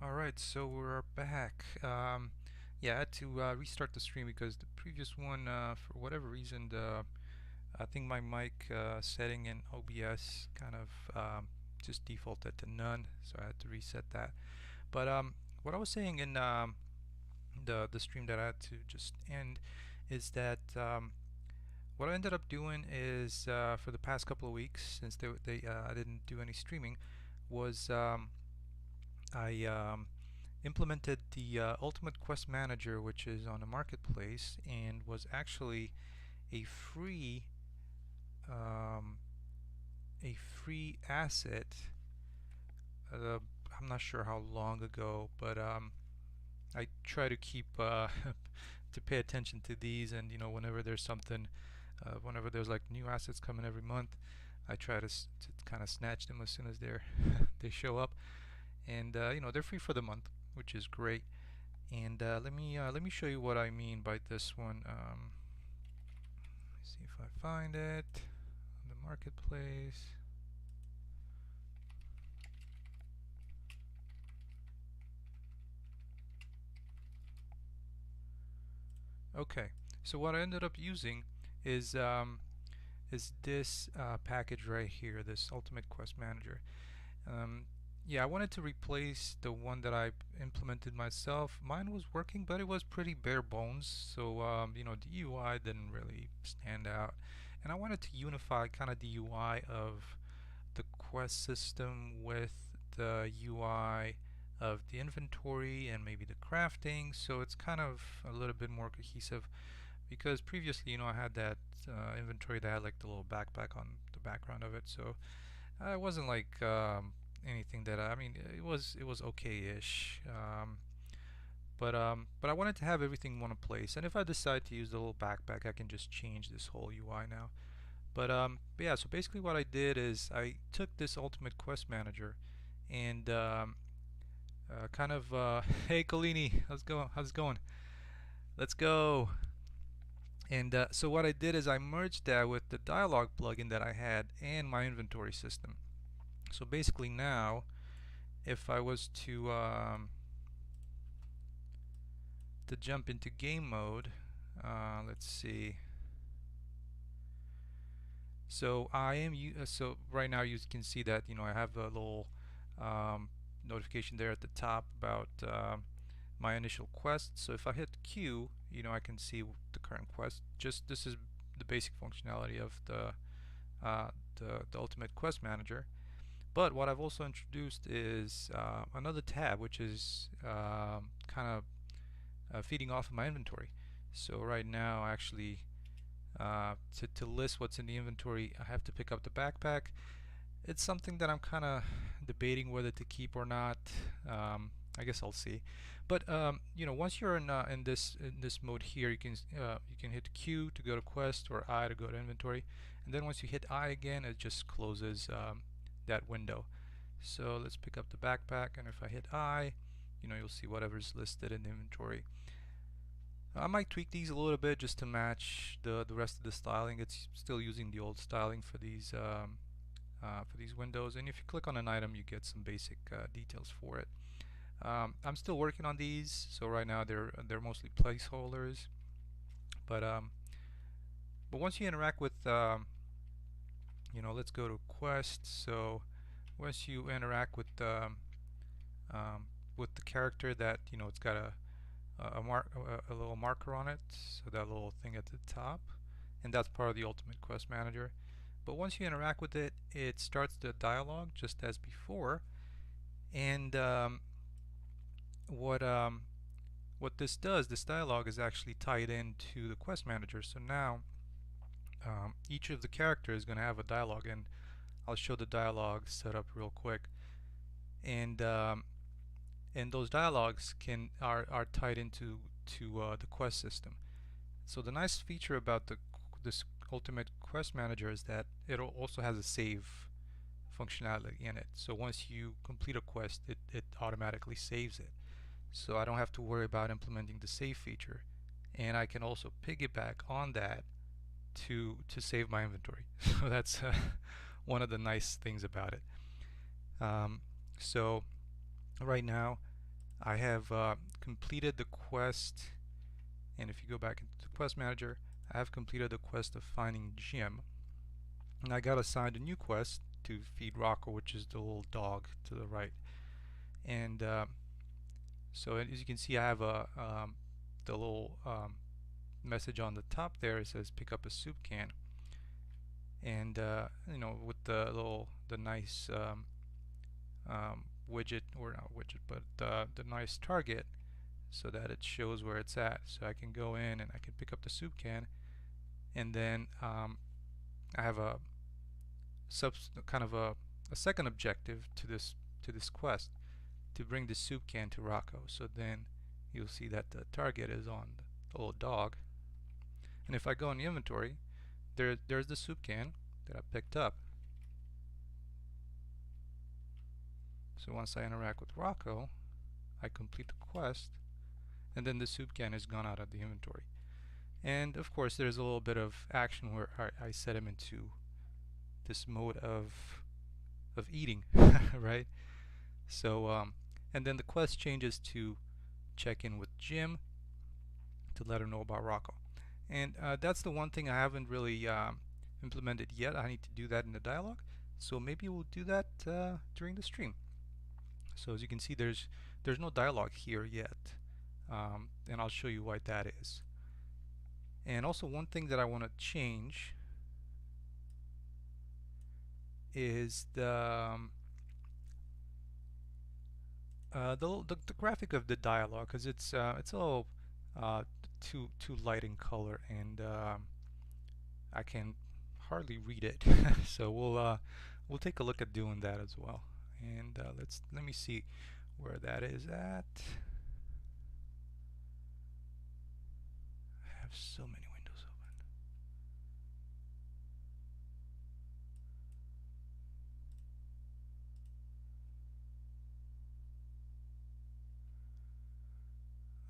Alright, so we're back. Yeah, I had to restart the stream because the previous one, for whatever reason, I think my mic setting in OBS kind of just defaulted to none, so I had to reset that. But what I was saying in the stream that I had to just end is that what I ended up doing is for the past couple of weeks, since I didn't do any streaming, was I implemented the Ultimate Quest Manager, which is on the marketplace and was actually a free um, asset. I'm not sure how long ago, but I try to keep to pay attention to these, and whenever there's something, whenever there's like new assets coming every month, I try to kind of snatch them as soon as they show up, and they're free for the month, which is great. And let me show you what I mean by this one. Let me see if I find it on the marketplace. Okay, so what I ended up using is this package right here, this Ultimate Quest Manager. Um, yeah, I wanted to replace the one that I implemented myself. Mine was working, but it was pretty bare bones, so the UI didn't really stand out. And I wanted to unify kind of the UI of the quest system with the UI of the inventory and maybe the crafting, so it's kind of a little bit more cohesive. Because previously, I had that inventory that had like the little backpack on the background of it, so it wasn't like anything that I mean. It was okay-ish, but I wanted to have everything in one place. And if I decide to use the little backpack, I can just change this whole UI now. But yeah, so basically what I did is I took this Ultimate Quest Manager and kind of hey Colini, how's it going? How's it going? Let's go. And so what I did is I merged that with the Dialog plugin that I had and my inventory system. So basically now, if I was to jump into game mode, let's see. So so right now you can see that I have a little notification there at the top about my initial quest. So if I hit Q, I can see the current quest. Just this is the basic functionality of the Ultimate Quest Manager. But what I've also introduced is another tab, which is kind of feeding off of my inventory. So right now, actually, to list what's in the inventory, I have to pick up the backpack. It's something that I'm kind of debating whether to keep or not. I guess I'll see. But once you're in this mode here, you can hit Q to go to quest or I to go to inventory, and then once you hit I again, it just closes that window. So let's pick up the backpack, and if I hit I, you'll see whatever's listed in the inventory. I might tweak these a little bit just to match the rest of the styling. It's still using the old styling for these windows, and if you click on an item, you get some basic details for it. I'm still working on these, so right now they're mostly placeholders. But once you interact with let's go to quest. So once you interact with the character, that it's got a little marker on it, so that little thing at the top, and that's part of the Ultimate Quest Manager. But once you interact with it, it starts the dialogue just as before. And what this does, this dialogue is actually tied into the quest manager. So now each of the characters is going to have a dialogue, and I'll show the dialogue set up real quick. And those dialogues are tied into the quest system. So the nice feature about this Ultimate Quest Manager is that it also has a save functionality in it. So once you complete a quest, it automatically saves it. So I don't have to worry about implementing the save feature, and I can also piggyback on that to save my inventory. So that's one of the nice things about it. So right now, I have completed the quest, and if you go back into the quest manager, I have completed the quest of finding Jim. And I got assigned a new quest to feed Rocco, which is the little dog to the right. And so as you can see, I have the little message on the top there. It says pick up a soup can, and you know, with the nice widget, or not widget, but the nice target, so that it shows where it's at. So I can go in and I can pick up the soup can, and then I have a kind of a second objective to this quest, to bring the soup can to Rocco. So then you'll see that the target is on the little dog, and if I go in the inventory, there's the soup can that I picked up. So once I interact with Rocco, I complete the quest, and then the soup can is gone out of the inventory. And of course there's a little bit of action where I set him into this mode of eating, right? So and then the quest changes to check in with Jim to let her know about Rocco. And that's the one thing I haven't really implemented yet. I need to do that in the dialogue, so maybe we'll do that during the stream. So as you can see, there's no dialogue here yet, and I'll show you why that is. And also, one thing that I want to change is the graphic of the dialogue, because it's a little too light in color, and I can hardly read it. So we'll take a look at doing that as well. And let me see where that is at. I have so many windows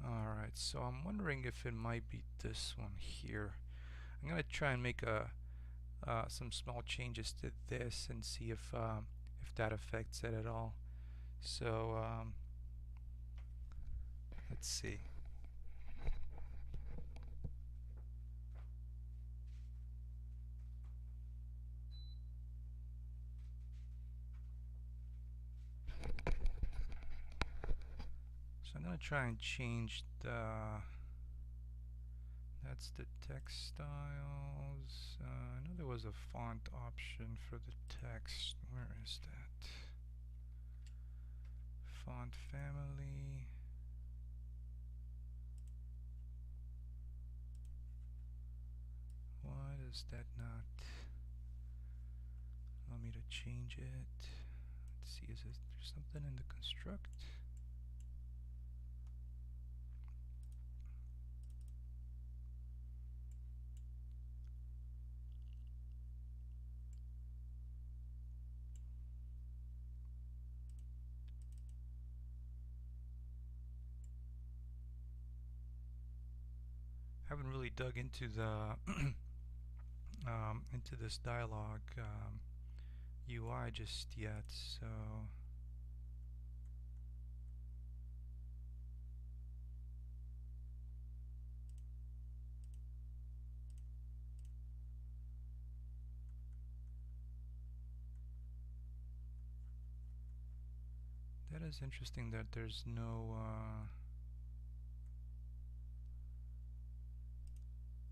open. Alright, so I'm wondering if it might be this one here. I'm gonna try and make some small changes to this and see if that affects it at all. So let's see. So I'm gonna try and change that's the text styles. I know there was a font option for the text. Where is that? Font family. Why does that not allow me to change it? Let's see, is there something in the construct? I haven't really dug into the into this dialogue UI just yet, so that is interesting that there's no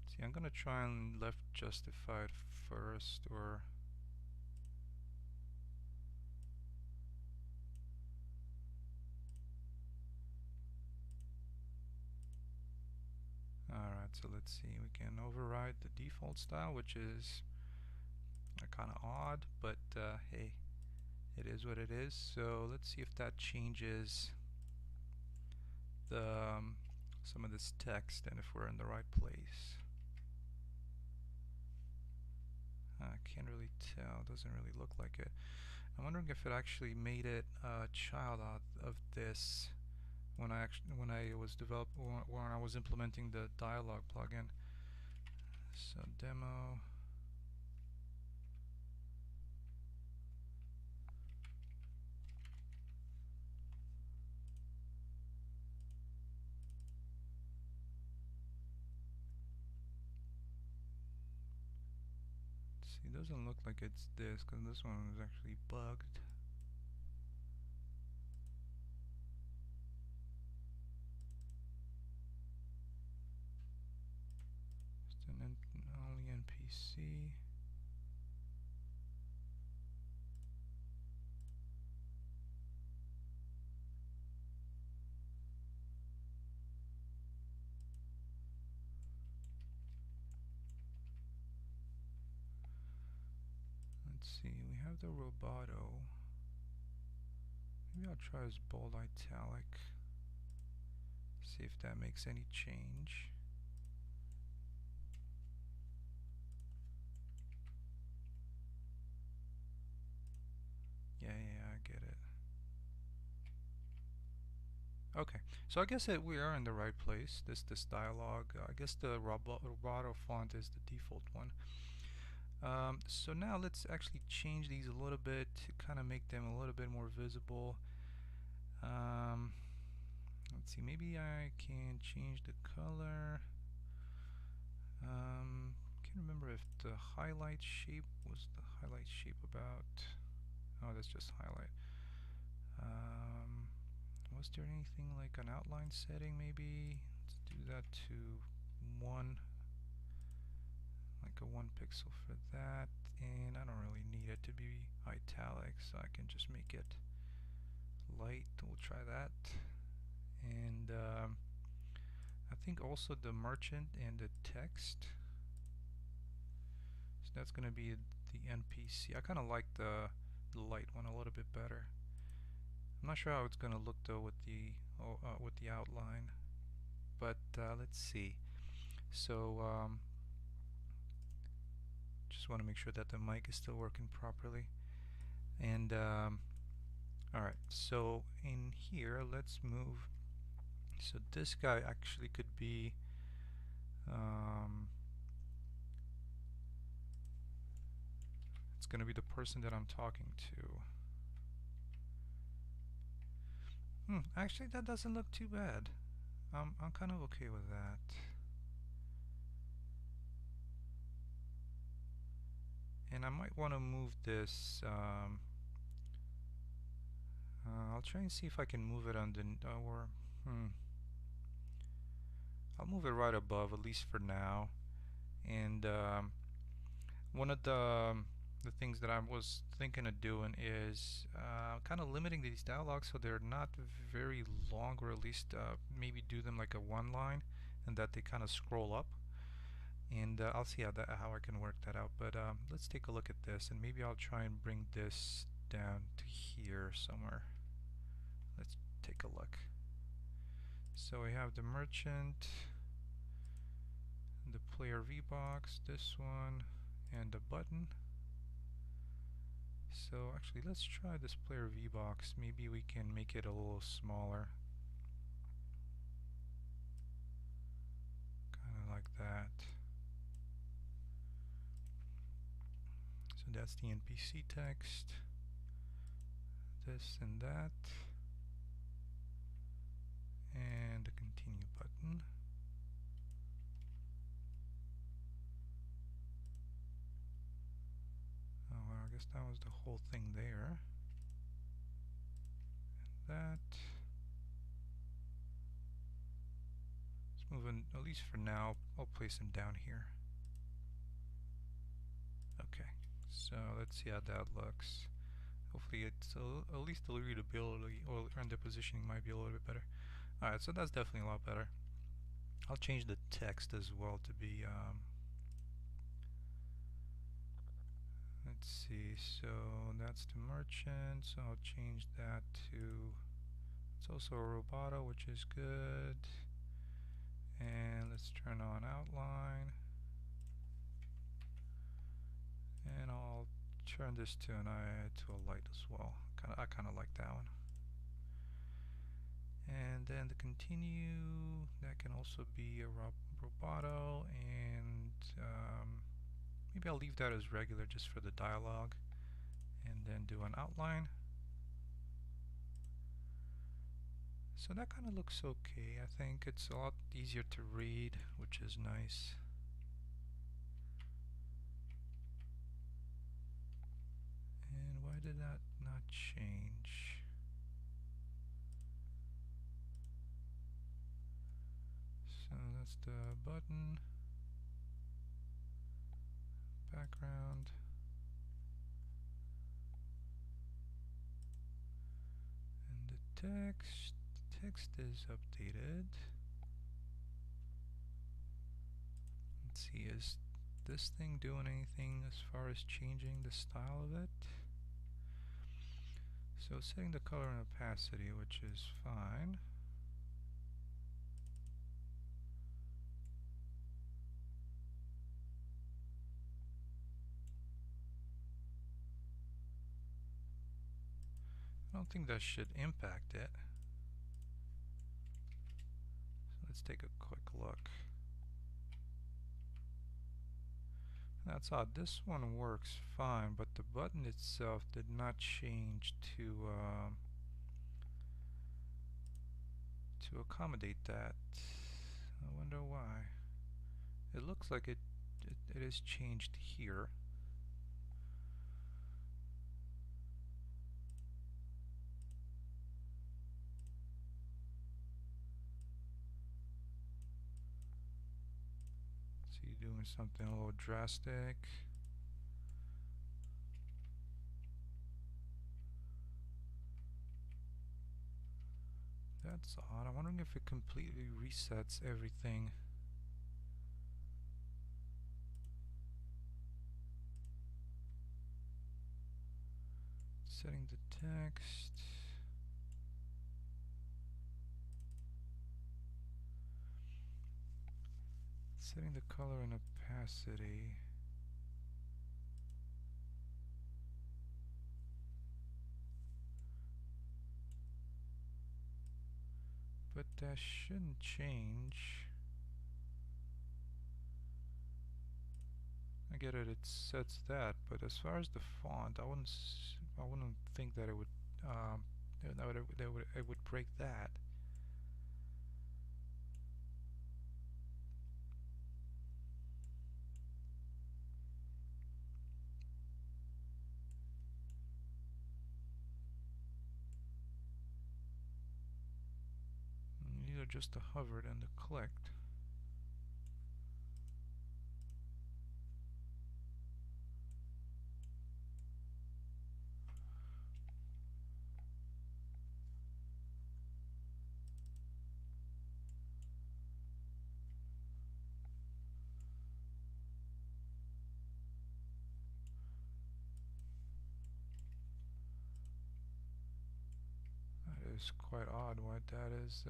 see, I'm gonna try and left justified first, or alright, so let's see, we can override the default style, which is kind of odd, but hey, it is what it is. So let's see if that changes the some of this text and if we're in the right place. I can't really tell, it doesn't really look like it. I'm wondering if it actually made it a child out of this when I was implementing the Dialog plugin. So demo. See, it doesn't look like it's this because this one is actually bugged. Just an only NPC. Let's see, we have the Roboto. Maybe I'll try his bold italic. See if that makes any change. Yeah, I get it. Okay, so I guess that we are in the right place. This dialogue. I guess the Roboto font is the default one. So now let's actually change these a little bit to kind of make them a little bit more visible. Let's see, maybe I can change the color. Can't remember if the highlight shape was the highlight shape about. Oh, that's just highlight. Was there anything like an outline setting maybe? Let's do that to 1, like a 1 pixel for that, and I don't really need it to be italic, so I can just make it light. We'll try that. And I think also the merchant and the text, so that's going to be the NPC. I kind of like the light one a little bit better. I'm not sure how it's going to look though with the outline, but let's see. So just want to make sure that the mic is still working properly. And alright, so in here let's move. So this guy actually could be it's going to be the person that I'm talking to. Actually, that doesn't look too bad. I'm kind of okay with that. And I might want to move this. I'll try and see if I can move it on the I'll move it right above, at least for now. And one of the things that I was thinking of doing is kind of limiting these dialogues so they're not very long, or at least maybe do them like a one line, and that they kind of scroll up. And I'll see how I can work that out. But let's take a look at this, and maybe I'll try and bring this down to here somewhere. Let's take a look. So we have the merchant, the player VBox, this one, and the button. So actually, let's try this player VBox. Maybe we can make it a little smaller. Kind of like that. So that's the NPC text. This and that. And the continue button. Oh, well, I guess that was the whole thing there. And that. Let's move in, at least for now. I'll place them down here. Okay, so let's see how that looks. Hopefully it's at least the readability and the positioning might be a little bit better. Alright, so that's definitely a lot better. I'll change the text as well to be let's see, so that's the merchant, so I'll change that to, it's also a Roboto, which is good. And let's turn on outline, and I'll turn this to a light as well. I kind of like that one. And then the continue, that can also be a Roboto, and maybe I'll leave that as regular just for the dialogue, and then do an outline. So that kind of looks okay. I think it's a lot easier to read, which is nice. change. So that's the button, background, and the text. The text is updated. Let's see, is this thing doing anything as far as changing the style of it? So setting the color and opacity, which is fine. I don't think that should impact it. So let's take a quick look. That's odd. This one works fine, but the button itself did not change to accommodate that. I wonder why. It looks like it is changed here. So you're doing something a little drastic. That's odd. I'm wondering if it completely resets everything. Setting the text. Setting the color and opacity. But that shouldn't change. I get it, it sets that, but as far as the font, I wouldn't think that it would it would break that. These are just the hovered and the clicked. That is quite odd why that is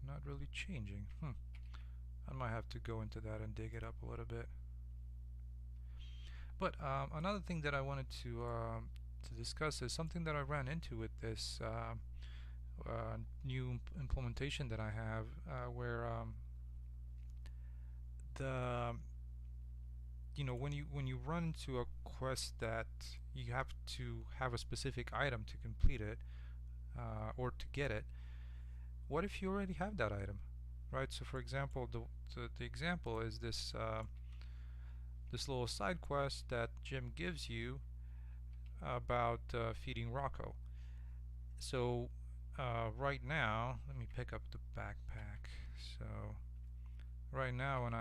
not really changing. I might have to go into that and dig it up a little bit. But another thing that I wanted to discuss is something that I ran into with this new implementation that I have, where the when you run into a quest that you have to have a specific item to complete it or to get it. What if you already have that item, right? So for example, the example is this this little side quest that Jim gives you about feeding Rocco. So right now, let me pick up the backpack. So right now, when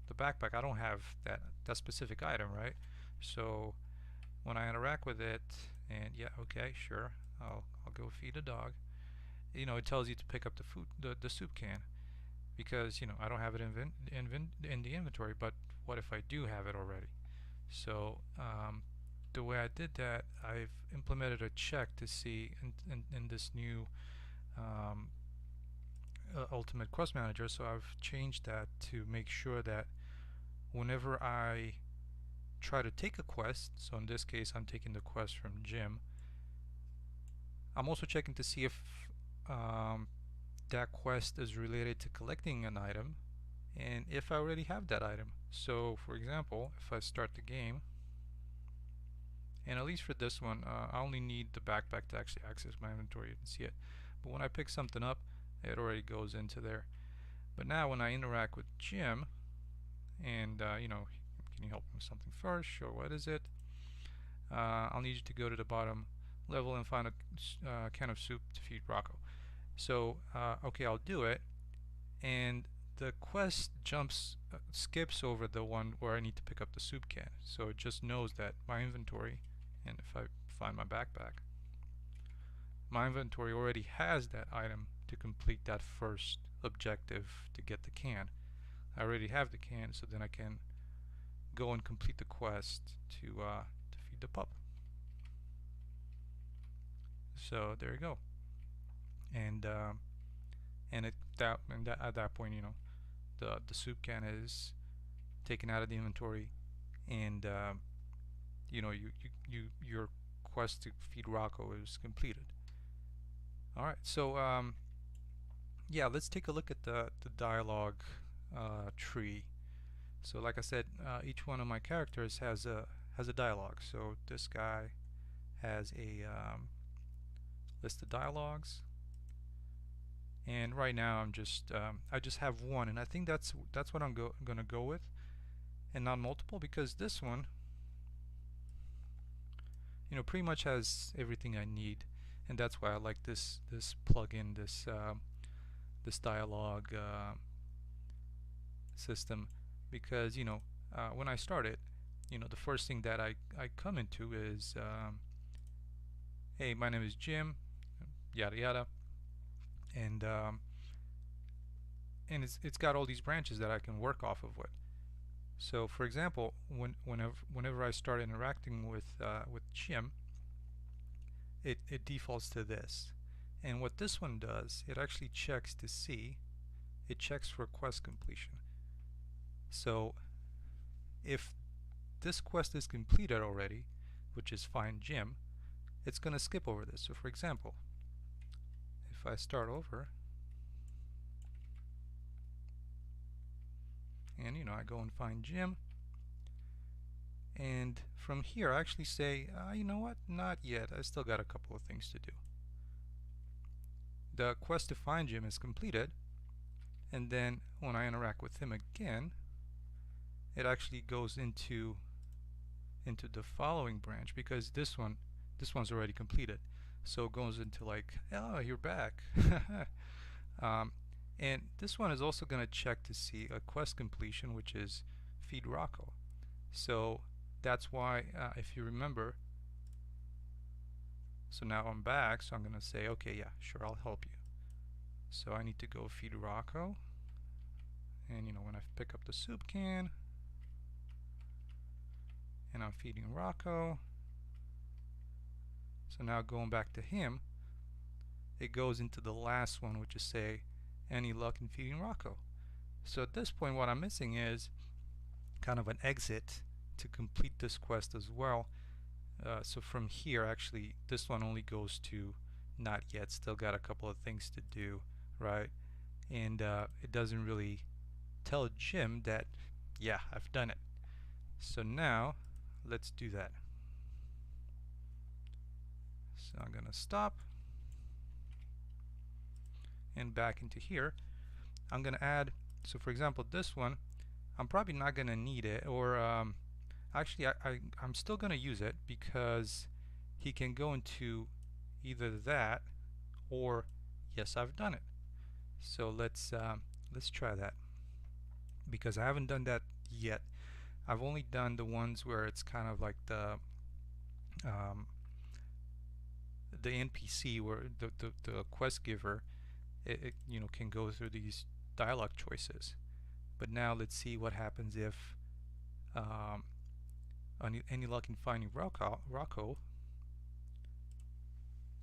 the backpack, I don't have that specific item, right? So when I interact with it, and yeah, okay, sure, I'll go feed a dog. It tells you to pick up the food, the soup can, because I don't have it in the inventory. But what if I do have it already? So the way I did that, I've implemented a check to see in this new Ultimate Quest Manager. So I've changed that to make sure that whenever I try to take a quest, so in this case I'm taking the quest from Jim, I'm also checking to see if that quest is related to collecting an item and if I already have that item. So for example, if I start the game, and at least for this one, I only need the backpack to actually access my inventory and see it. But when I pick something up, it already goes into there. But now when I interact with Jim, and can you help me with something first? Sure. What is it? I'll need you to go to the bottom level and find a can of soup to feed Rocco. So okay, I'll do it, and the quest skips over the one where I need to pick up the soup can. So it just knows that my inventory, and if I find my backpack, my inventory already has that item to complete that first objective to get the can. I already have the can, so then I can go and complete the quest to feed the pup. So there you go. And at that point, the soup can is taken out of the inventory, and your quest to feed Rocco is completed. All right, so yeah, let's take a look at the dialogue tree. So like I said, each one of my characters has a dialogue. So this guy has a list of dialogues, and right now I just have one, and I think that's what I'm gonna go with, and not multiple, because this one pretty much has everything I need, and that's why I like this plugin, this dialogue system, because when I start it, the first thing that I come into is hey, my name is Jim, yada yada, and it's got all these branches that I can work off of with. So for example, whenever I start interacting with Jim, it defaults to this, and what this one does, it actually checks to see, it checks for quest completion. So if this quest is completed already, which is find Jim, it's going to skip over this. So for example, if I start over and I go and find Jim, and from here I actually say, you know what, not yet, I still got a couple of things to do. The quest to find Jim is completed, and then when I interact with him again, it actually goes into the following branch, because this one's already completed, so it goes into like, oh, you're back. And this one is also going to check to see a quest completion, which is feed Rocco. So that's why, if you remember, so now I'm back, so I'm going to say, okay, yeah, sure, I'll help you. So I need to go feed Rocco, and when I pick up the soup can and I'm feeding Rocco, so now going back to him, it goes into the last one, which is say, any luck in feeding Rocco. So at this point, what I'm missing is kind of an exit to complete this quest as well. So from here, actually, this one only goes to not yet, still got a couple of things to do, right? And it doesn't really tell Jim that, yeah, I've done it. So now, let's do that. So I'm gonna stop, and back into here, I'm gonna add, so for example, this one, I'm probably not gonna need it, or actually I'm still gonna use it, because he can go into either that or yes, I've done it. So let's try that, because I haven't done that yet. I've only done the ones where it's kind of like the NPC, where the quest giver it can go through these dialogue choices. But now let's see what happens if any luck in finding Rocco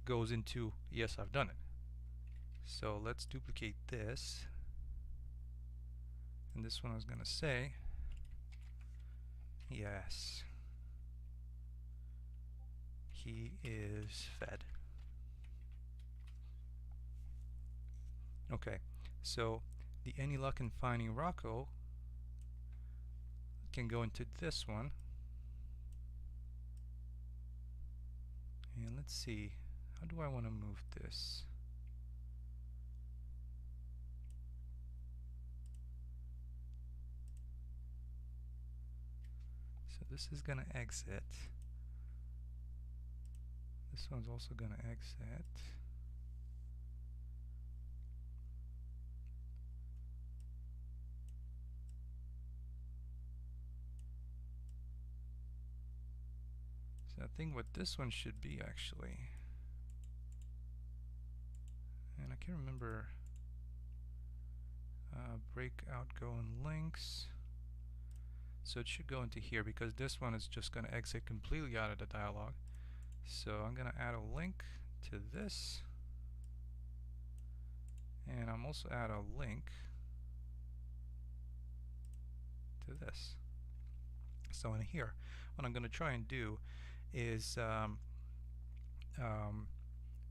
goes into yes, I've done it. So let's duplicate this, and this one I was gonna say yes, he is fed. Okay, so the any luck in finding Rocco can go into this one, and let's see, how do I want to move this? So this is gonna exit. This one's also gonna exit. So I think what this one should be actually, and I can't remember, break outgoing links. So it should go into here because this one is just going to exit completely out of the dialog. So I'm going to add a link to this, and I'm also add a link to this. So in here, what I'm going to try and do is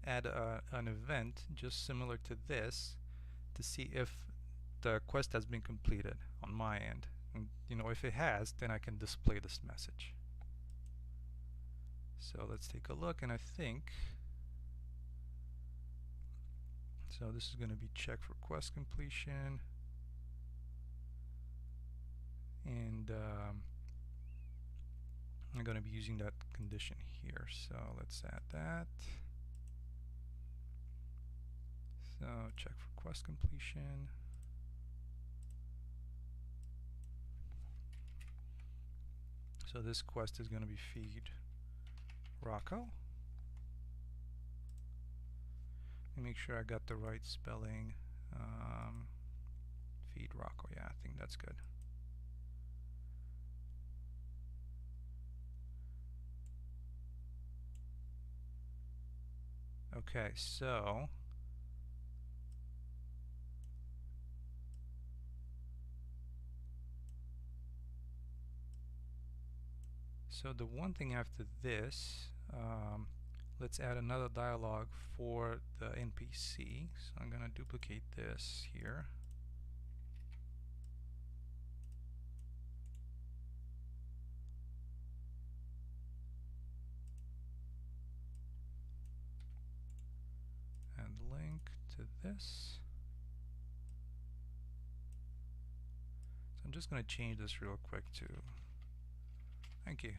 add an event just similar to this to see if the quest has been completed on my end. And if it has, then I can display this message. So let's take a look, and I think so this is going to be check for quest completion, and I'm going to be using that condition here. So let's add that. So check for quest completion. So this quest is going to be feed Rocco. Let me make sure I got the right spelling. Feed Rocco, yeah, I think that's good. Okay, so the one thing after this, let's add another dialog for the NPC. So I'm going to duplicate this here. And link to this. So I'm just going to change this real quick to thank you.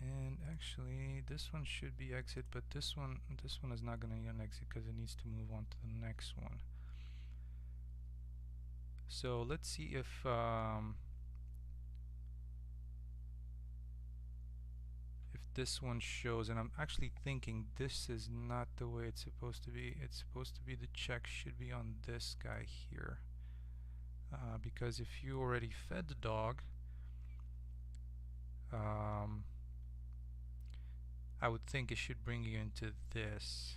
And actually this one should be exit, but this one is not going to be an exit because it needs to move on to the next one. So let's see if this one shows, and I'm actually thinking this is not the way it's supposed to be. It's supposed to be the check should be on this guy here, because if you already fed the dog, I would think it should bring you into this.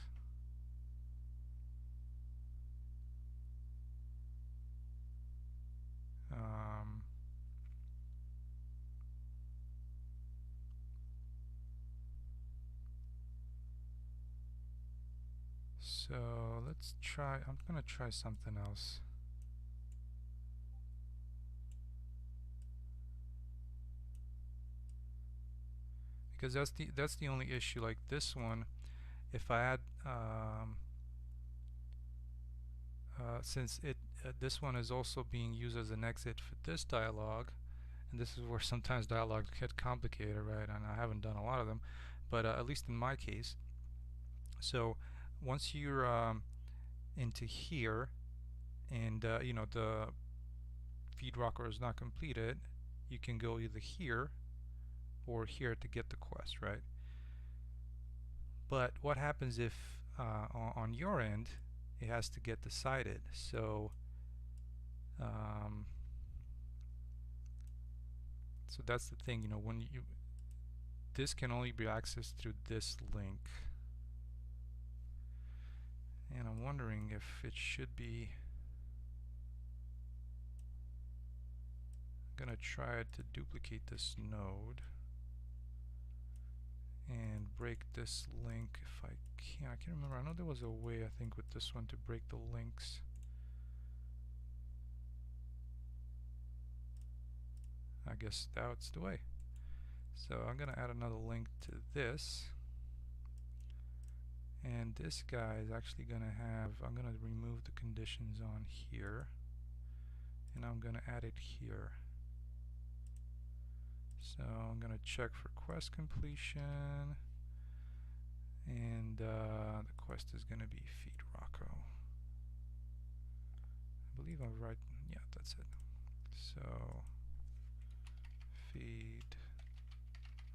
So let's try, I'm gonna try something else. Because that's the only issue. Like this one, if I add since this one is also being used as an exit for this dialogue, and this is where sometimes dialogues get complicated, right? And I haven't done a lot of them, but at least in my case. So once you're into here, and the feed rocker is not completed, you can go either here or here to get the quest, right? But what happens if on your end it has to get decided? So so that's the thing, when this can only be accessed through this link, and I'm wondering if it should be. I'm gonna try to duplicate this node and break this link if I can. I can't remember. I know there was a way, I think, with this one to break the links. I guess that's the way. So I'm gonna add another link to this, And this guy is actually going to have, I'm going to remove the conditions on here, and I'm going to add it here. So I'm going to check for quest completion, and the quest is going to be feed Rocco. I believe I'm right. Yeah, that's it. So feed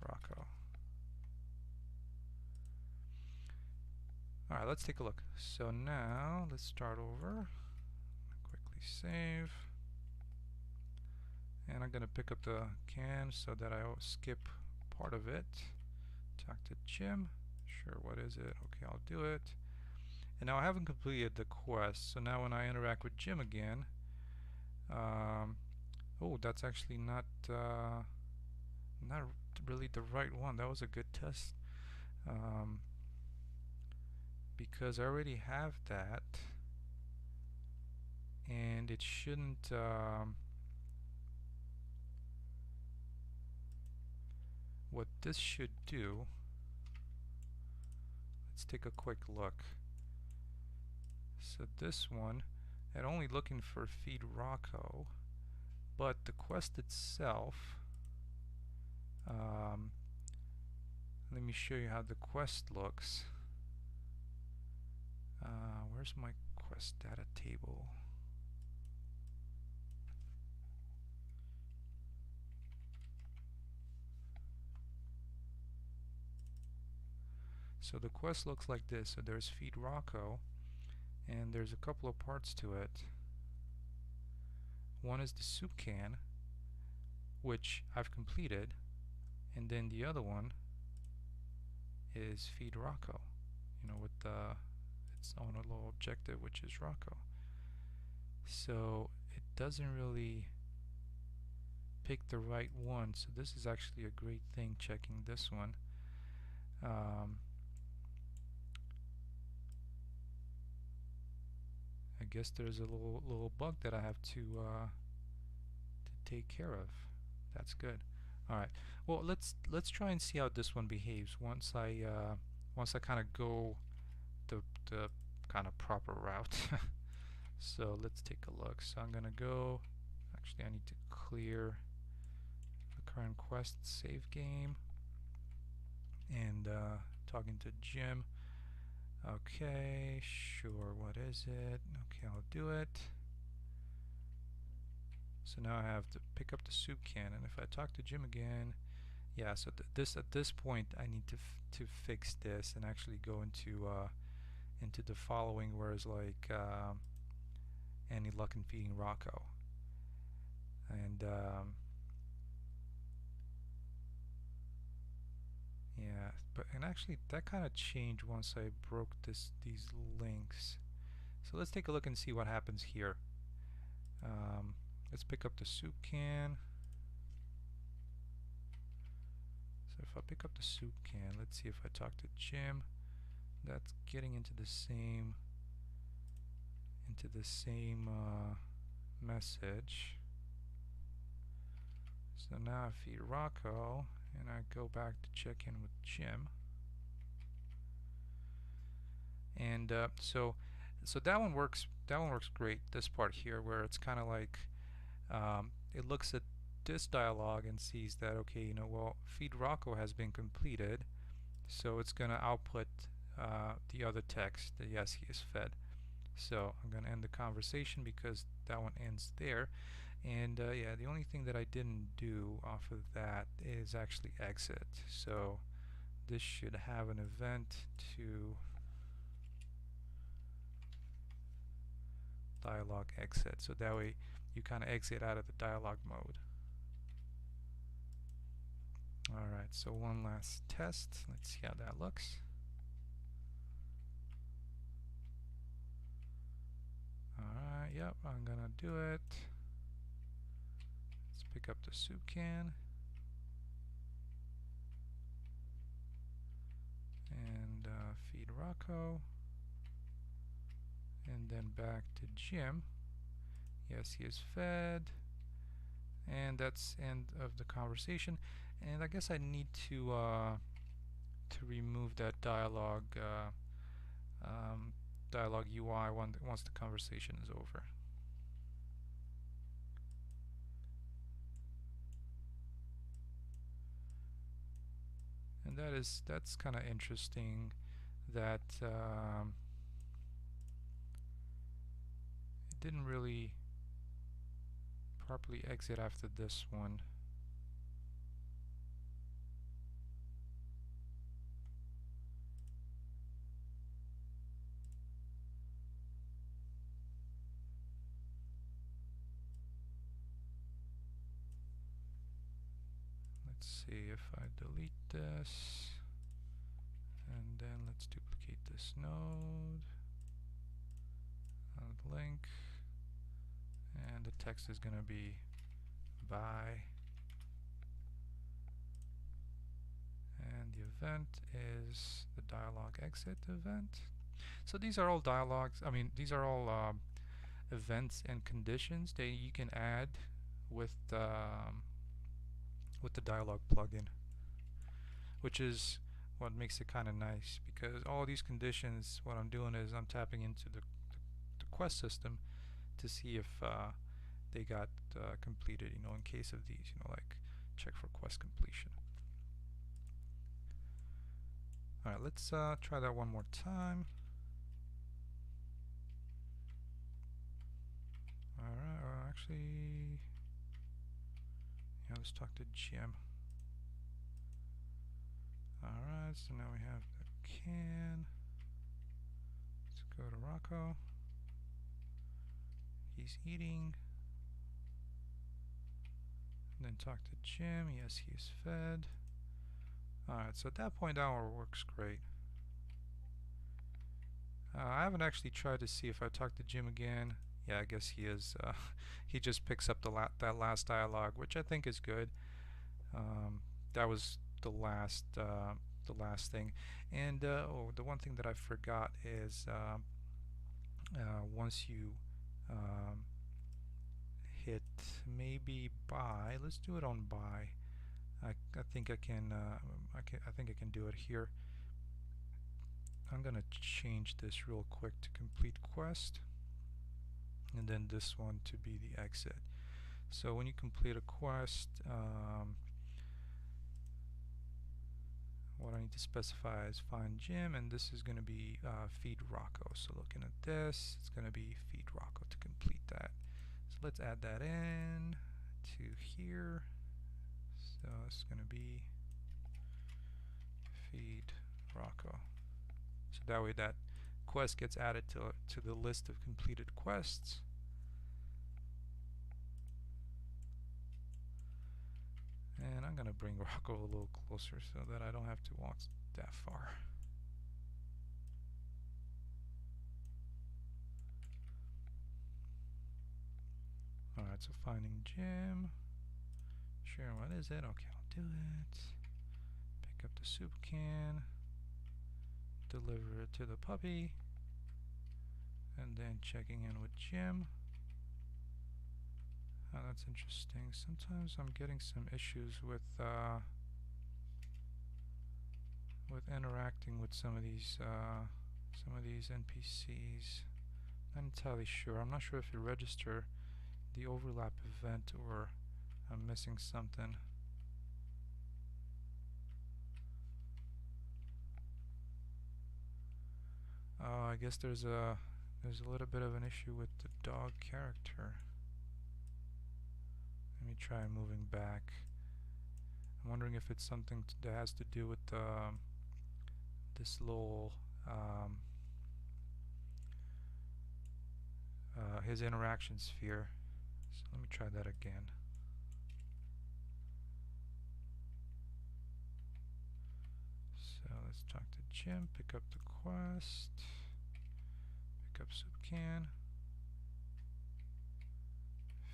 Rocco. Alright, let's take a look. So now let's start over. Quickly save. And I'm going to pick up the can so that I skip part of it. Talk to Jim. Sure, what is it? Okay, I'll do it. And now I haven't completed the quest, so now when I interact with Jim again, oh, that's actually not really the right one. That was a good test, because I already have that, and it shouldn't. What this should do. Let's take a quick look. So this one, I'm only looking for feed Rocco, but the quest itself, let me show you how the quest looks. Where's my quest data table? So the quest looks like this. So there's feed Rocco, and there's a couple of parts to it. One is the soup can, which I've completed, and then the other one is feed Rocco, you know, with its own little objective, which is Rocco. So it doesn't really pick the right one, so this is actually a great thing, checking this one. I guess there's a little bug that I have to take care of. That's good. All right. Well, let's try and see how this one behaves once I kind of go the kind of proper route. So let's take a look. So I'm gonna go. Actually, I need to clear the current quest save game. And talking to Jim. Okay, sure, what is it? Okay, I'll do it. So now I have to pick up the soup can, and if I talk to Jim again, yeah, so at this point I need to fix this and actually go into the following, where it's like any luck in feeding Rocco. And yeah, and actually that kind of changed once I broke these links. So let's take a look and see what happens here. Let's pick up the soup can. So if I pick up the soup can, let's see if I talk to Jim. That's getting into the same message. So now I feed Rocco, and I go back to check in with Jim. And so that one works. That one works great. This part here, where it's kind of like it looks at this dialogue and sees that, okay, you know, well, feed Rocco has been completed, so it's going to output the other text that yes, he is fed. So I'm going to end the conversation because that one ends there. And yeah, the only thing that I didn't do off of that is actually exit. So this should have an event to dialog exit. So that way you kind of exit out of the dialog mode. Alright, so one last test. Let's see how that looks. Alright, yep, I'm gonna do it. Let's pick up the soup can. And feed Rocco. And then back to Jim. Yes, he is fed. And that's end of the conversation. And I guess I need to remove that dialogue um, Dialog UI once the conversation is over. And that's kind of interesting that it didn't really properly exit after this one. Let's see if I delete this, and then let's duplicate this node, link, and the text is going to be bye, and the event is the dialog exit event. So these are all dialogues, I mean these are all events and conditions that you can add with the dialog plugin, which is what makes it kind of nice, because all these conditions, what I'm doing is I'm tapping into the quest system to see if they got completed, in case of these, like check for quest completion. Alright, let's try that one more time. Alright, actually, let's talk to Jim. Alright, so now we have the can. Let's go to Rocco. He's eating. And then talk to Jim. Yes, he is fed. Alright, so at that point, our works great. I haven't actually tried to see if I talk to Jim again. Yeah, I guess he is. He just picks up that last dialogue, which I think is good. That was the last thing. And the one thing that I forgot is once you hit maybe buy, let's do it on buy. I think I can do it here. I'm gonna change this real quick to complete quest, and then this one to be the exit. So when you complete a quest, what I need to specify is find Jim, and this is going to be feed Rocco. So looking at this, it's going to be feed Rocco to complete that. So let's add that in to here. So it's going to be feed Rocco. So that way that quest gets added to the list of completed quests. And I'm going to bring Rocco a little closer so that I don't have to walk that far. Alright, so finding Jim. Sure, what is it? Okay, I'll do it. Pick up the soup can. Deliver it to the puppy. And then checking in with Jim. Oh, that's interesting. Sometimes I'm getting some issues with interacting with some of these NPCs. Not entirely sure. I'm not sure if you register the overlap event or I'm missing something. I guess there's a little bit of an issue with the dog character. Let me try moving back. I'm wondering if it's something that has to do with this little his interaction sphere. So let me try that again. So let's talk to Jim, pick up the quest, pick up soup can,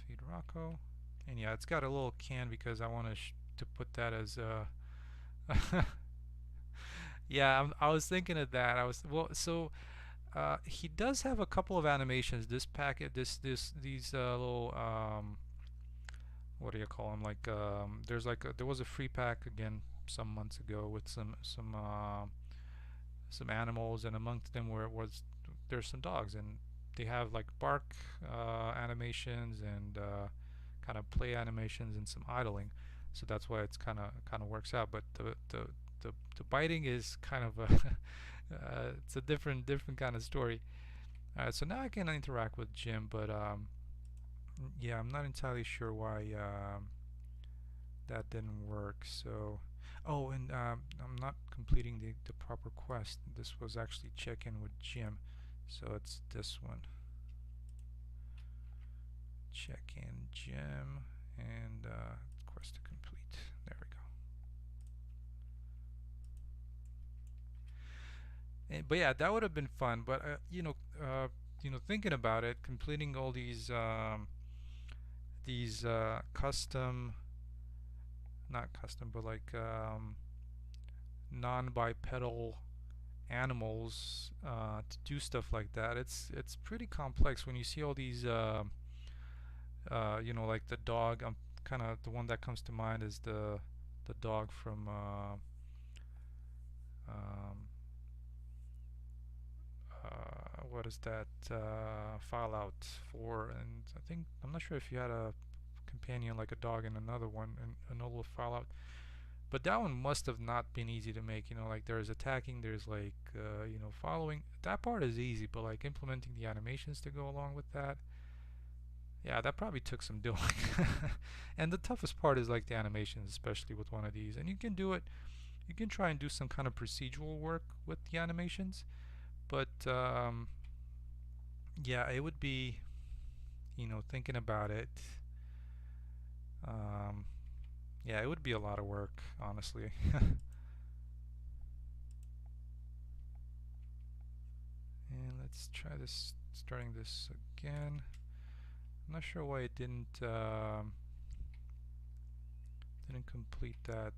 feed Rocco, and yeah, it's got a little can because I want to put that as yeah, I was thinking of that. He does have a couple of animations. This packet, these little what do you call them? Like there was a free pack again some months ago with some some animals, and amongst them was there's some dogs, and they have like bark animations and kind of play animations and some idling. So that's why it's kind of works out. But the biting is kind of a it's a different kind of story. So now I can interact with Jim, but yeah, I'm not entirely sure why that didn't work. So, oh, and I'm not completing the proper quest. This was actually check in with Jim, so it's this one. Check in Jim and quest to complete. There we go. But yeah, that would have been fun. But thinking about it, completing all these custom, not custom, but like non-bipedal animals to do stuff like that. It's pretty complex when you see all these. Like the dog. I'm kind of the one that comes to mind is the dog from um, what is that Fallout 4, and I think I'm not sure if you had a companion like a dog in another one in another Fallout, but that one must have not been easy to make. Like there's attacking, there's like following. That part is easy, but like implementing the animations to go along with that, yeah, that probably took some doing. And the toughest part is like the animations, especially with one of these. And you can do it. You can try and do some kind of procedural work with the animations, but yeah, it would be, thinking about it. Um, yeah, it would be a lot of work, honestly. And let's try this, starting this again. I'm not sure why it didn't complete that.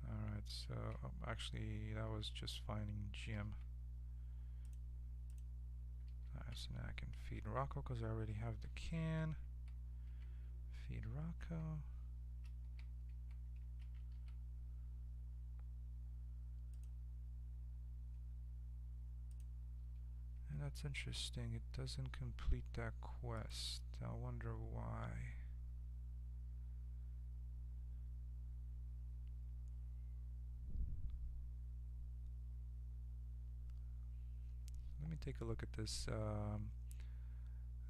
Alright, so actually that was just finding Jim. Alright, so now I can feed Rocco because I already have the can. Feed Rocco. And that's interesting, it doesn't complete that quest. I wonder why. Let me take a look at this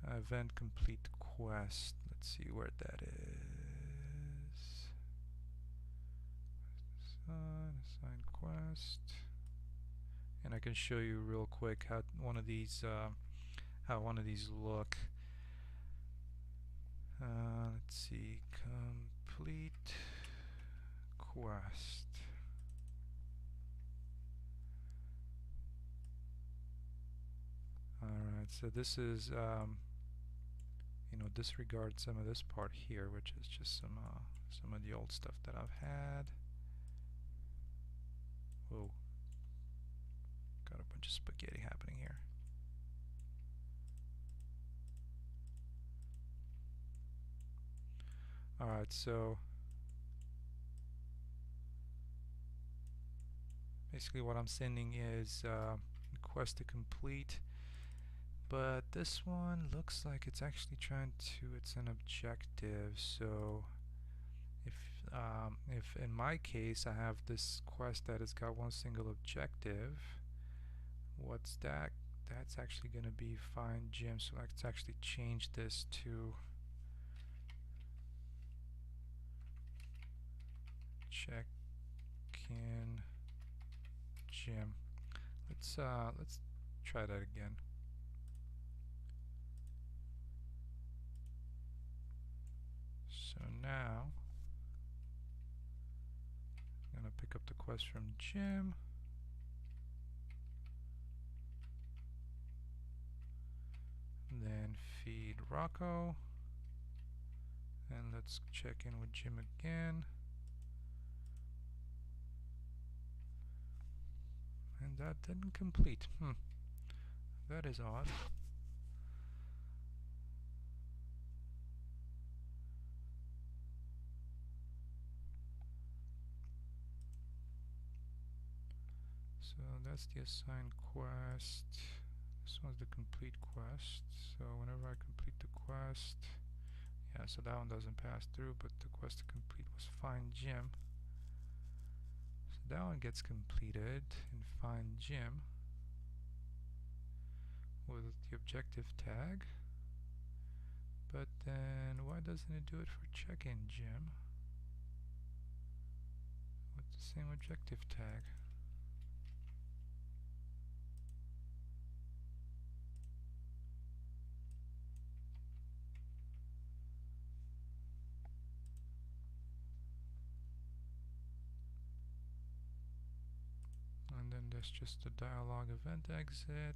event complete quest. Let's see where that is. Assign quest. And I can show you real quick how one of these look. Let's see, complete quest. Alright, so this is disregard some of this part here, which is just some of the old stuff that I've had. Whoa, got a bunch of spaghetti happening here. Alright, so basically what I'm sending is quest to complete, but this one looks like it's actually it's an objective. So if in my case I have this quest that has got one single objective, what's that? That's actually going to be find Jim. So let's actually change this to check in Jim. Let's try that again. So now I'm gonna pick up the quest from Jim. Then feed Rocco. And let's check in with Jim again. And that didn't complete. That is odd. So that's the assigned quest. This one's the complete quest. So whenever I complete the quest, yeah, so that one doesn't pass through, but the quest to complete was find Jim. So that one gets completed and find Jim with the objective tag. But then why doesn't it do it for check-in Jim with the same objective tag? And then there's just a dialog event exit.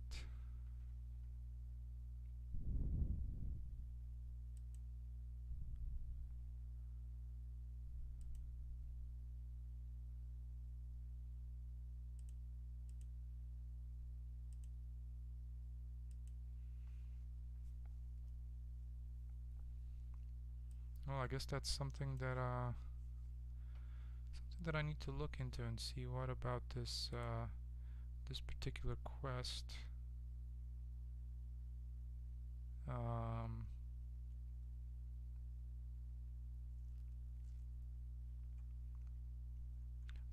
Well, I guess that's something that I need to look into and see what about this this particular quest.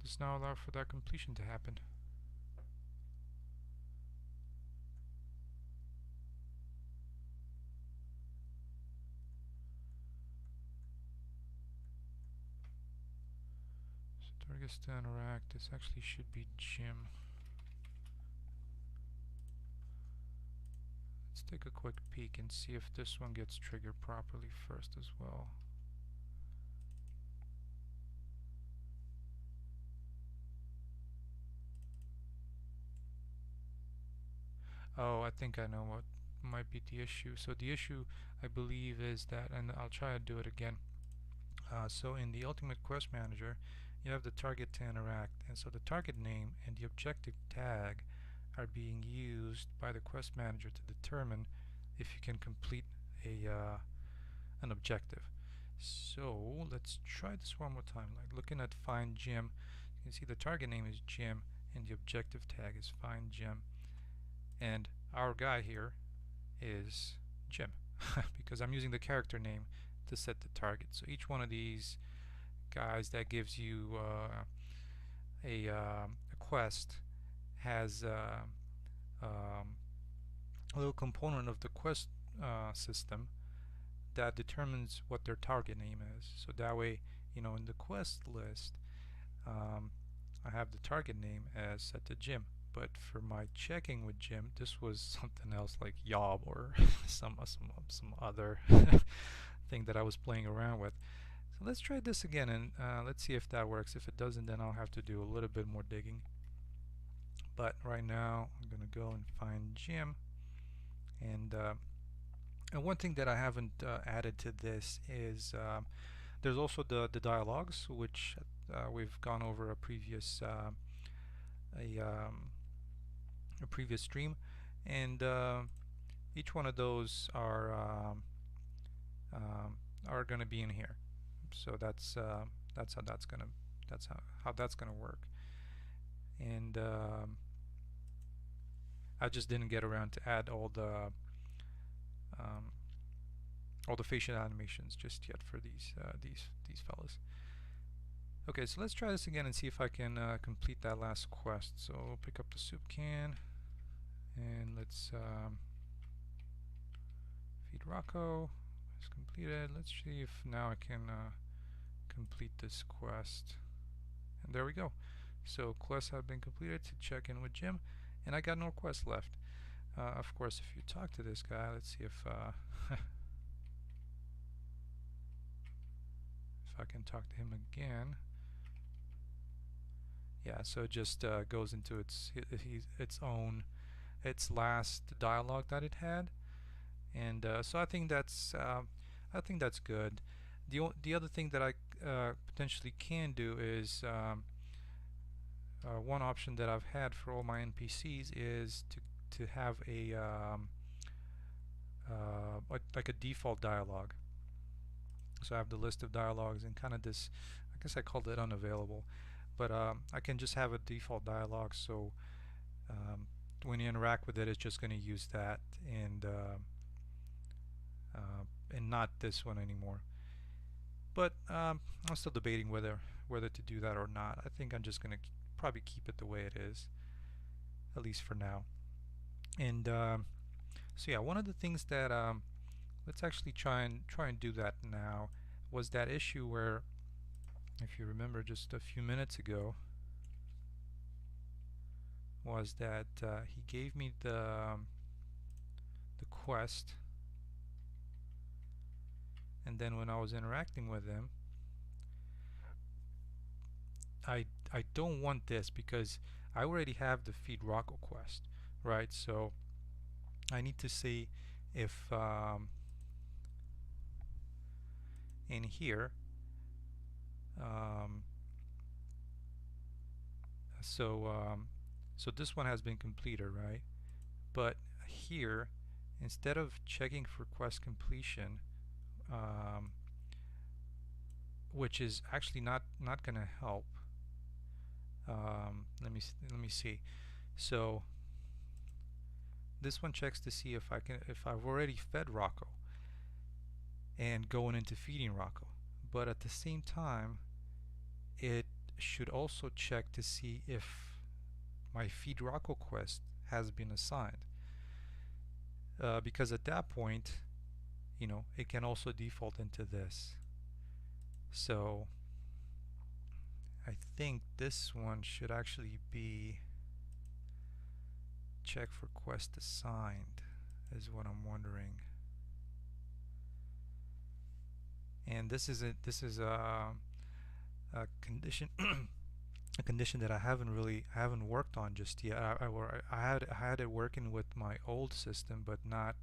Does now allow for that completion to happen. So targets to interact. This actually should be Jim. Let's take a quick peek and see if this one gets triggered properly first as well. Oh, I think I know what might be the issue. So the issue, I believe, is that, and I'll try to do it again. So in the Ultimate Quest Manager, you have the target to interact, and so the target name and the objective tag are being used by the Quest Manager to determine if you can complete an objective. So let's try this one more time. Like looking at Find Jim, you can see the target name is Jim and the objective tag is Find Jim, and our guy here is Jim because I'm using the character name to set the target. So each one of these guys that gives you a quest has a little component of the quest system that determines what their target name is. So that way, you know, in the quest list, I have the target name as set to Jim. But for my checking with Jim, this was something else like Yob or some other thing that I was playing around with. So let's try this again and let's see if that works. If it doesn't, then I'll have to do a little bit more digging. But right now, I'm gonna go and find Jim. And one thing that I haven't added to this is there's also the dialogues, which we've gone over a previous a previous stream, and each one of those are going to be in here. So that's how that's gonna work. And I just didn't get around to add all the facial animations just yet for these fellas. Okay, so let's try this again and see if I can complete that last quest. So we'll pick up the soup can and let's feed Rocco. It's completed. Let's see if now I can complete this quest. And there we go. So quests have been completed to check in with Jim, and I got no quests left. Of course, if you talk to this guy, let's see if if I can talk to him again. Yeah, so it just goes into its last dialogue that it had, and so I think that's good. The other thing that I potentially can do is one option that I've had for all my NPCs is to have a like a default dialogue. So I have the list of dialogues and kind of this, I guess I called it unavailable, but I can just have a default dialog, so when you interact with it, it's just going to use that, and not this one anymore. But I'm still debating whether to do that or not. I think I'm just going to probably keep it the way it is, at least for now. And so yeah, one of the things that let's actually try and do that now, was that issue where, if you remember just a few minutes ago, was that he gave me the quest, and then when I was interacting with him, I don't want this because I already have the feed Rocco quest, right? So I need to see if in here, um, so so this one has been completed, right? But here, instead of checking for quest completion, um, which is actually not gonna help. Let me see. So this one checks to see if I've already fed Rocco and going into feeding Rocco. But at the same time, it should also check to see if my feed Rocco quest has been assigned. Because at that point, it can also default into this. So I think this one should actually be check for quest assigned, is what I'm wondering. And this is a condition a condition that I haven't worked on just yet. I had it working with my old system, but not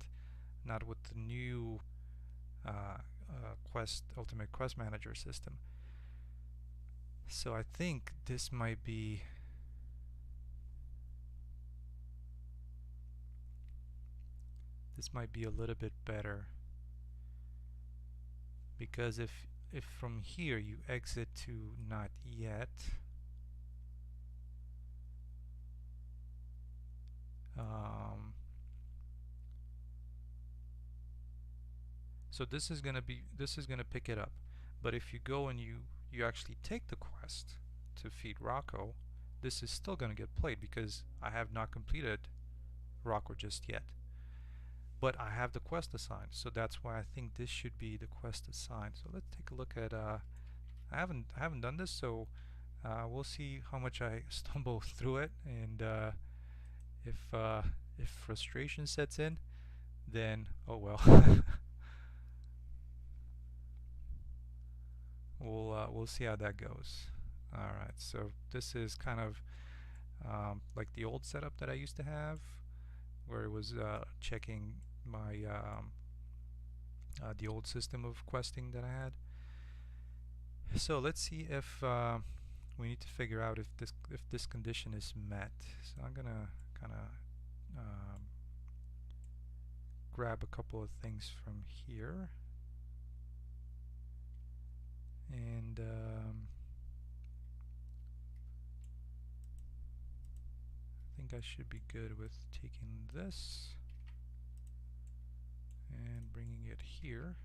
with the new Ultimate Quest Manager system. So I think this might be a little bit better, because if from here you exit to not yet, so this is gonna pick it up. But if you go and you actually take the quest to feed Rocco, this is still gonna get played because I have not completed Rocco just yet. But I have the quest assigned, so that's why I think this should be the quest assigned. So let's take a look at I haven't done this, so we'll see how much I stumble through it, and if frustration sets in, then oh well. We'll see how that goes. Alright, so this is kind of like the old setup that I used to have, where it was checking my the old system of questing that I had. So let's see if we need to figure out if this condition is met. So I'm gonna kind of grab a couple of things from here, and I think I should be good with taking this and bringing it here.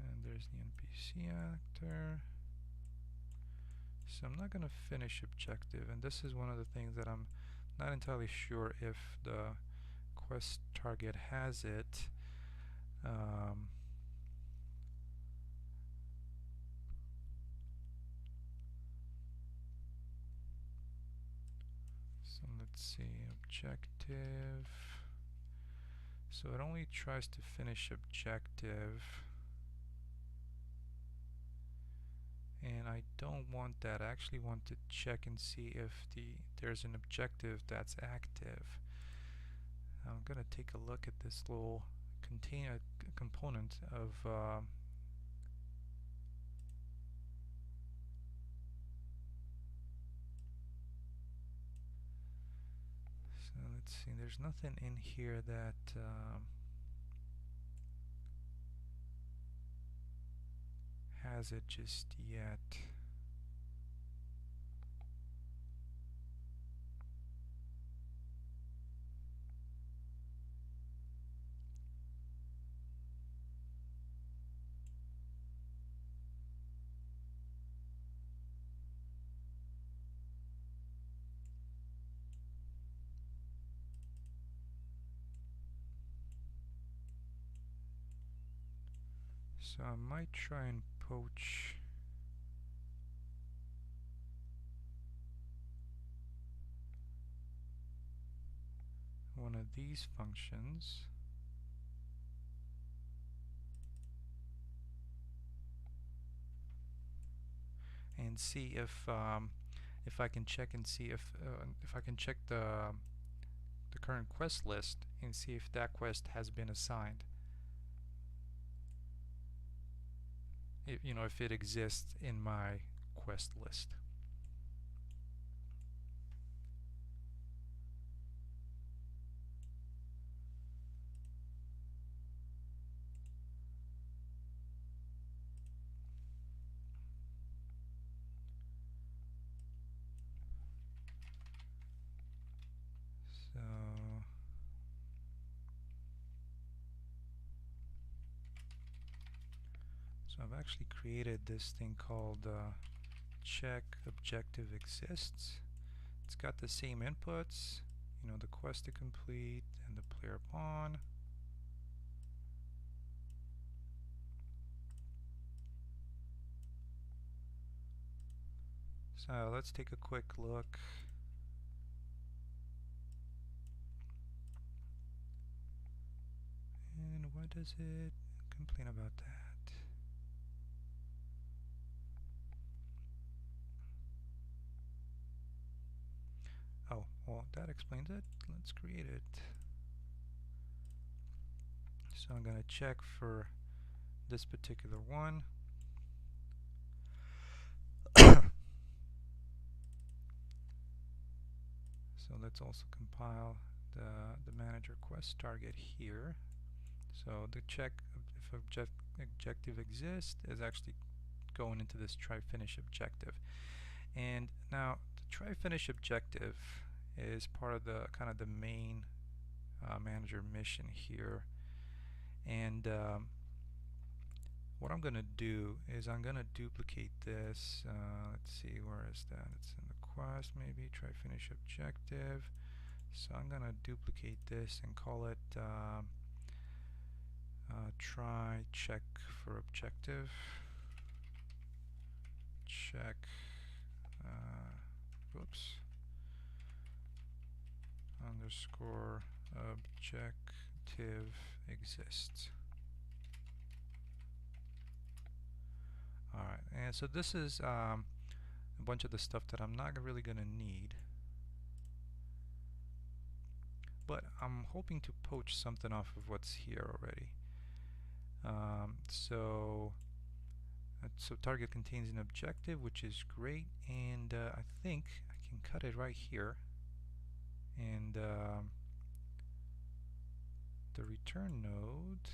And there's the NPC actor. So I'm not going to finish objective, and this is one of the things that I'm not entirely sure if the quest target has it. So let's see, objective. So it only tries to finish objective, and I don't want that. I actually want to check and see if there's an objective that's active. I'm gonna take a look at this little component of so let's see, there's nothing in here that has it just yet. So I might try and poach one of these functions and see if I can check and see if I can check the current quest list and see if that quest has been assigned. You know, if it exists in my quest list. So I've actually created this thing called check objective exists. It's got the same inputs, you know, the quest to complete and the player pawn. So let's take a quick look. And what does it complain about that? Oh, well, that explains it. Let's create it. So I'm going to check for this particular one. So let's also compile the manager quest target here. So the check if objective exists is actually going into this try finish objective. And now the try finish objective is part of the kind of the main manager mission here. And what I'm going to do is I'm going to duplicate this. Let's see, where is that? It's in the quest, maybe try finish objective. So I'm going to duplicate this and call it try check for objective. Check. Whoops. Underscore objective exists. Alright, and so this is a bunch of the stuff that I'm not really going to need. But I'm hoping to poach something off of what's here already. So target contains an objective, which is great, and I think I can cut it right here. And the return node,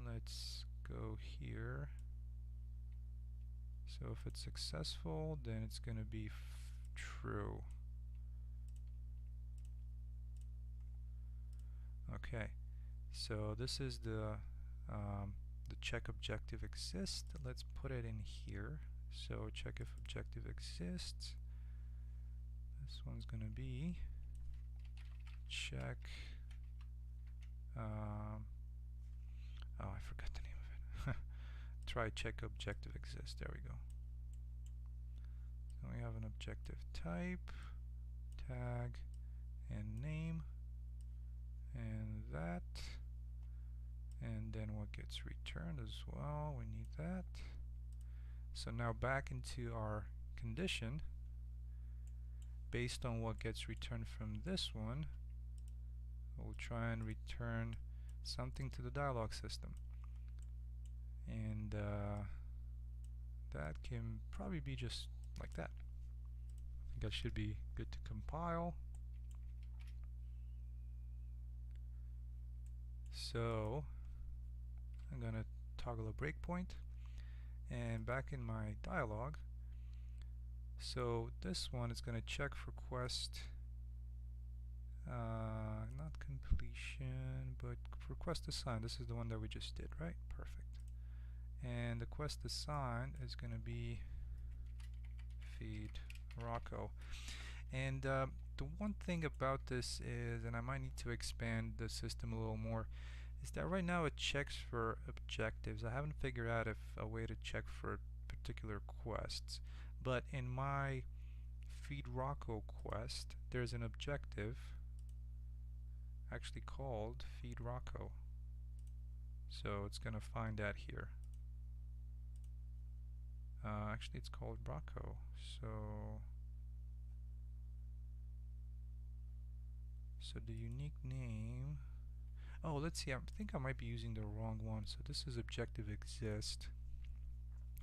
let's go here. So if it's successful, then it's going to be true. Okay, so this is the check objective exists. Let's put it in here. So check if objective exists. This one's going to be check. Oh, I forgot the name of it. Try check objective exists. There we go. So we have an objective type, tag, and name, and that. And then what gets returned as well, we need that. So now back into our condition, based on what gets returned from this one, we'll try and return something to the dialog system. And that can probably be just like that. I think that should be good to compile. So I'm going to toggle a breakpoint, And back in my dialog, so this one is going to check for quest, not completion, but for quest assigned. This is the one that we just did, right? Perfect. And the quest assigned is going to be feed Rocco. And the one thing about this is, and I might need to expand the system a little more, is that right now it checks for objectives. I haven't figured out if a way to check for particular quests, but in my feed Rocco quest there's an objective actually called feed Rocco, so it's gonna find that here. Actually it's called Rocco, so the unique name, oh, let's see, I think I might be using the wrong one. So this is objective exist,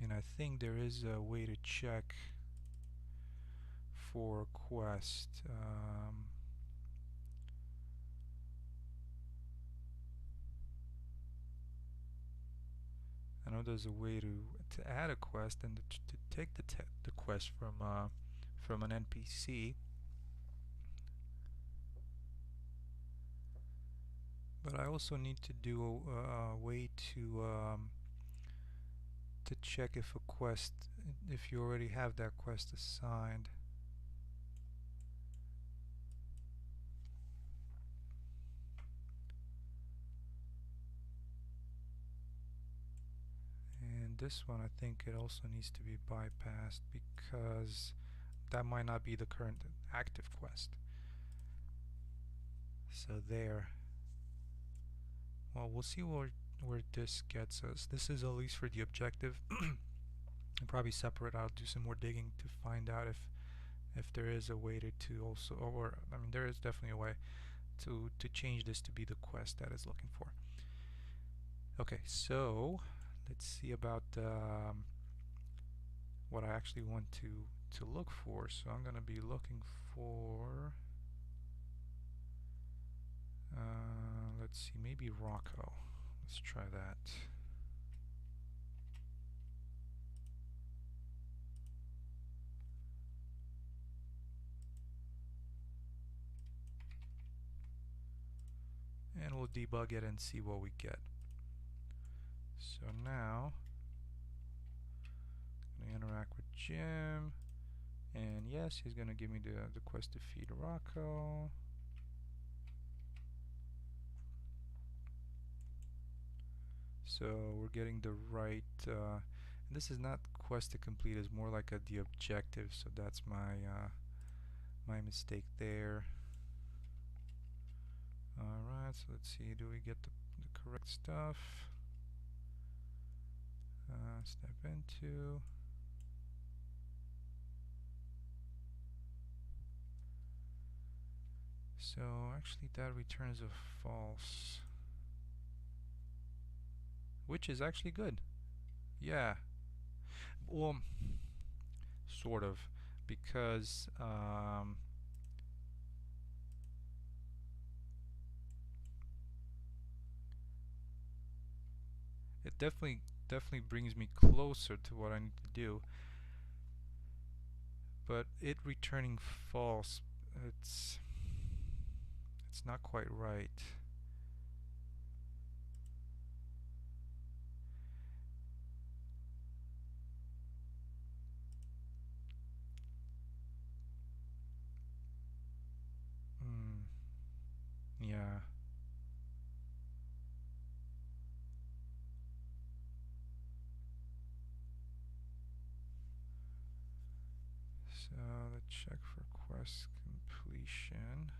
and I think there is a way to check for quest. I know there's a way to add a quest and to take the quest from an NPC, but I also need to do a way to check if a quest, if you already have that quest assigned. And this one, I think it also needs to be bypassed because that might not be the current active quest. So there. Well, we'll see where this gets us. This is at least for the objective. And probably separate, I'll do some more digging to find out if there is a way to also, or I mean there is definitely a way to change this to be the quest that it's looking for. Okay, so let's see about what I actually want to look for. So I'm going to be looking for, let's see, maybe Rocco. Let's try that. And we'll debug it and see what we get. So now I'm going to interact with Jim, and yes, he's going to give me the quest to feed Rocco. So we're getting the right, this is not quest to complete, it's more like the objective, so that's my mistake there. Alright, so let's see, do we get the correct stuff? Step into. So actually that returns a false, which is actually good. Yeah. Well, sort of, because it definitely brings me closer to what I need to do. But it returning false, it's not quite right. Yeah. So let's check for quest completion.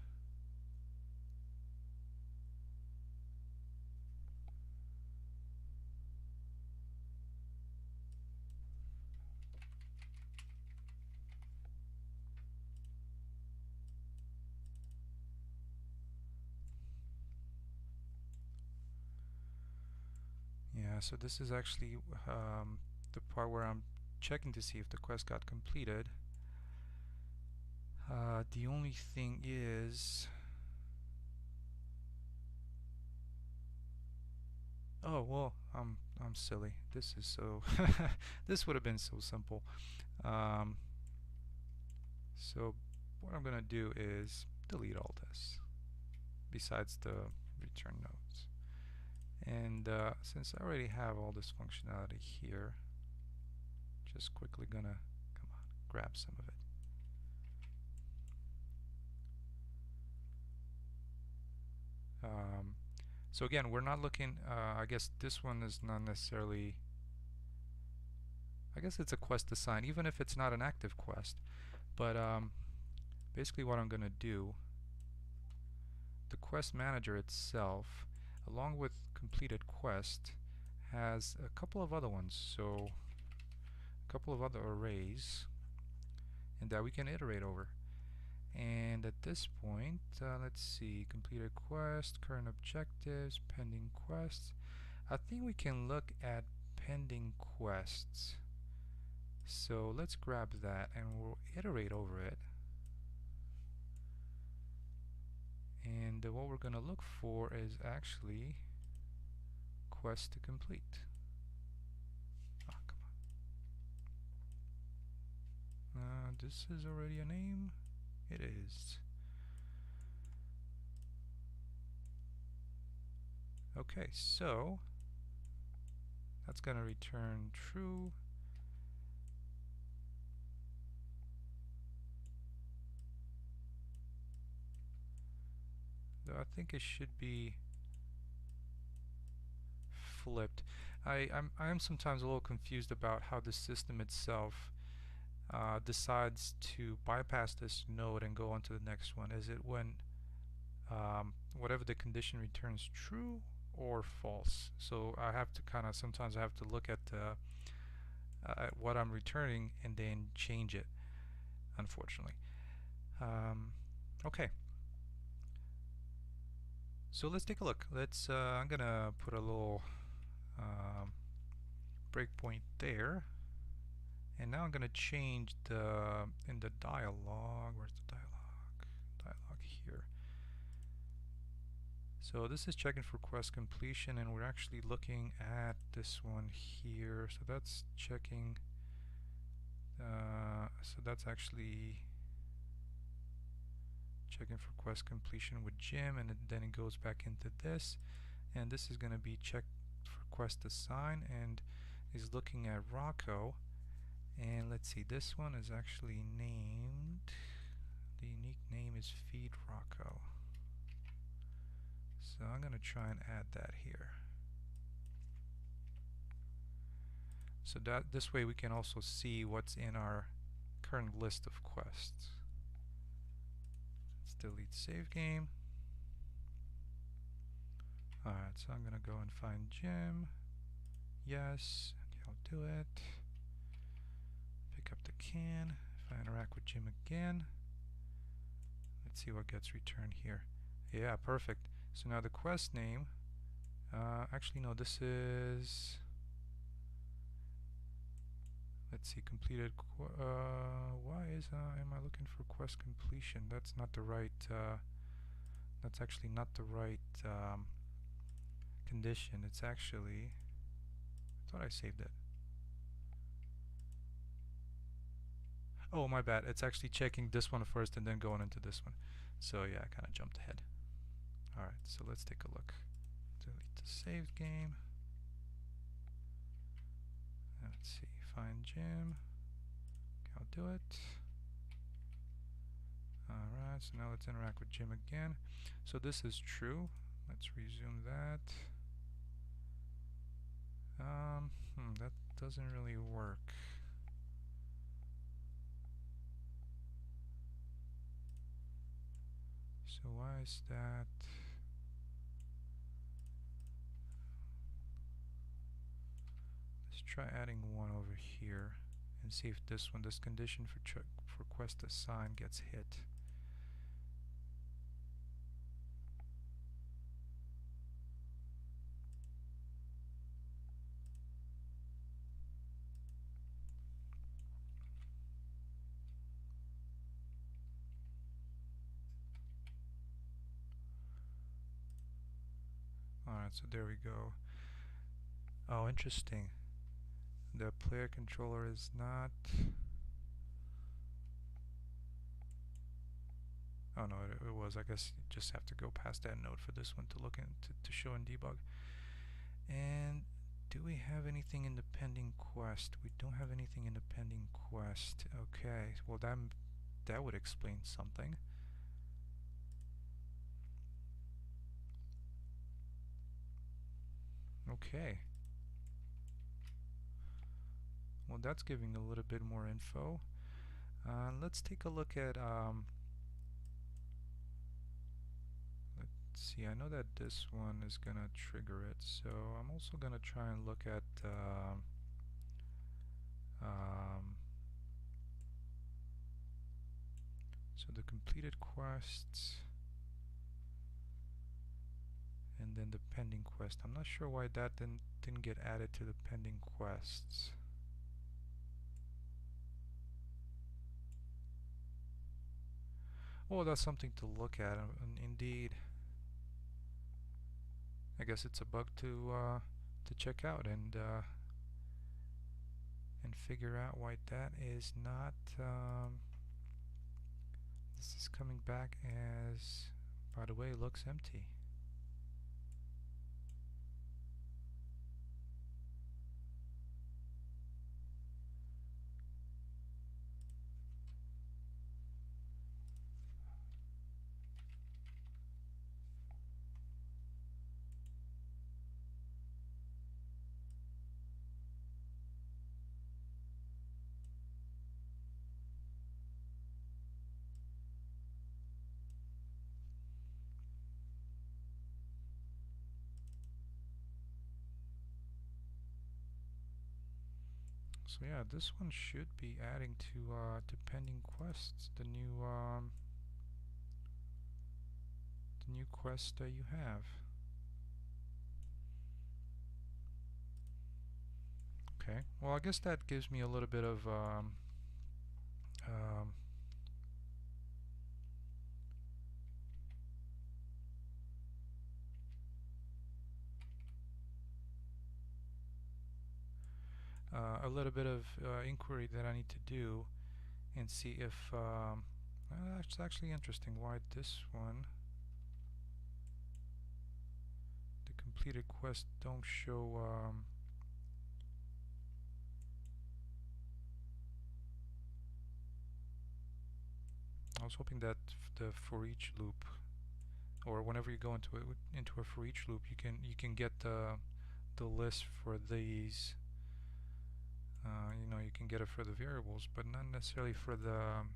Yeah, so this is actually the part where I'm checking to see if the quest got completed. The only thing is, Oh well, I'm silly. This is so this would have been so simple. Um, so what I'm gonna do is delete all this besides the return nodes. And since I already have all this functionality here, just quickly gonna come on, grab some of it. Um, so again, we're not looking. I guess this one is not necessarily. I guess it's a quest assign, even if it's not an active quest. But basically, what I'm gonna do, the quest manager itself, along with completed quest, has a couple of other ones. So a couple of other arrays, and that we can iterate over. And at this point, let's see, completed quest, current objectives, pending quests. I think we can look at pending quests. So let's grab that and we'll iterate over it. And what we're going to look for is actually quest to complete. Oh, come on. This is already a name. It is. Okay, so that's going to return true. Though I think it should be flipped. I am sometimes a little confused about how the system itself decides to bypass this node and go on to the next one. Is it when whatever the condition returns true or false? So I have to kind of sometimes I have to look at what I'm returning and then change it, unfortunately. Okay, so let's take a look. I'm gonna put a little breakpoint there, and now I'm gonna change in the dialog. Where's the dialog? Dialog here. So this is checking for quest completion, and we're actually looking at this one here. So that's checking. So that's actually checking for quest completion with Jim, and then it goes back into this. And this is going to be checked for quest assign, and is looking at Rocco. And let's see, this one is actually named. The unique name is feed Rocco. So I'm going to try and add that here. So that this way we can also see what's in our current list of quests. Let's delete save game. Alright, so I'm going to go and find Jim. Yes, I'll do it. Pick up the can. If I interact with Jim again, let's see what gets returned here. Yeah, perfect. So now the quest name, actually no, this is, let's see, completed, why am I looking for quest completion? That's not the right, that's actually not the right condition. It's actually, I thought I saved it. Oh, my bad. It's actually checking this one first and then going into this one. So yeah, I kind of jumped ahead. Alright, so let's take a look. Delete the saved game. Let's see, find Jim. Okay, I'll do it. Alright, so now let's interact with Jim again. So this is true. Let's resume that. That doesn't really work. So why is that? Let's try adding one over here and see if this condition for quest assign gets hit. Alright, so there we go. Oh, interesting. The player controller is not... Oh no, it was. I guess you just have to go past that node for this one to look in to show in debug. And do we have anything in the pending quest? We don't have anything in the pending quest. Okay, well that would explain something. Okay. Well, that's giving a little bit more info. Let's take a look at let's see, I know that this one is gonna trigger it, so I'm also gonna try and look at so the completed quests and then the pending quest. I'm not sure why that didn't get added to the pending quests. Oh, that's something to look at. Indeed, I guess it's a bug to check out and figure out why that is not. This is coming back as, by the way, it looks empty. So yeah, this one should be adding to pending quests, the new quest that you have. Okay, well I guess that gives me a little bit of um, a little bit of inquiry that I need to do and see if it's actually interesting why this one, the completed quest, don't show I was hoping that the for each loop, or whenever you go into a for each loop, you can get the list for these. You know, you can get it for the variables, but not necessarily for the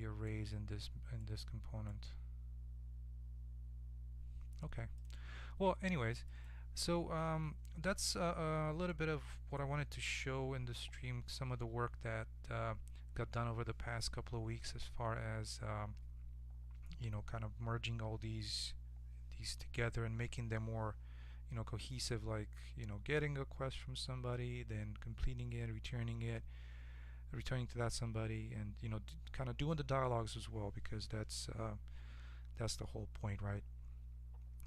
arrays in this component. Okay. Well, anyways, so that's a little bit of what I wanted to show in the stream. Some of the work that got done over the past couple of weeks, as far as you know, kind of merging all these together and making them more, you know, cohesive. Like, you know, getting a quest from somebody, then completing it, returning to that somebody, and you know, kind of doing the dialogues as well, because that's the whole point, right?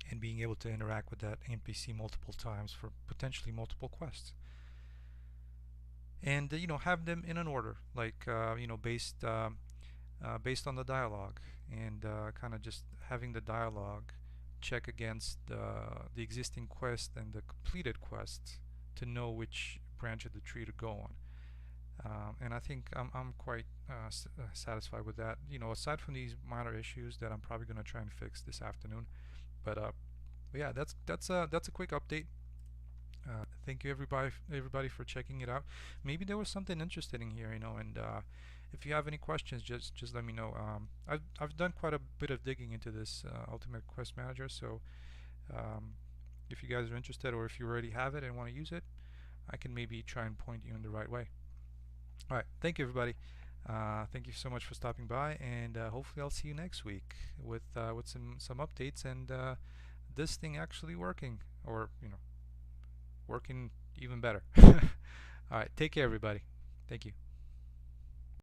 And being able to interact with that NPC multiple times for potentially multiple quests, and you know, have them in an order, like you know, based on the dialogue, and kind of just having the dialogue check against the existing quest and the completed quests to know which branch of the tree to go on. And I think I'm quite satisfied with that. You know, aside from these minor issues that I'm probably going to try and fix this afternoon. But yeah, that's a quick update. Thank you everybody for checking it out. Maybe there was something interesting in here, you know, and if you have any questions, just let me know. I've done quite a bit of digging into this Ultimate Quest Manager, so um, if you guys are interested, or if you already have it and want to use it, I can maybe try and point you in the right way. All right, thank you everybody. Thank you so much for stopping by, and hopefully I'll see you next week with some updates and this thing actually working, or you know, working even better. All right, take care everybody. Thank you.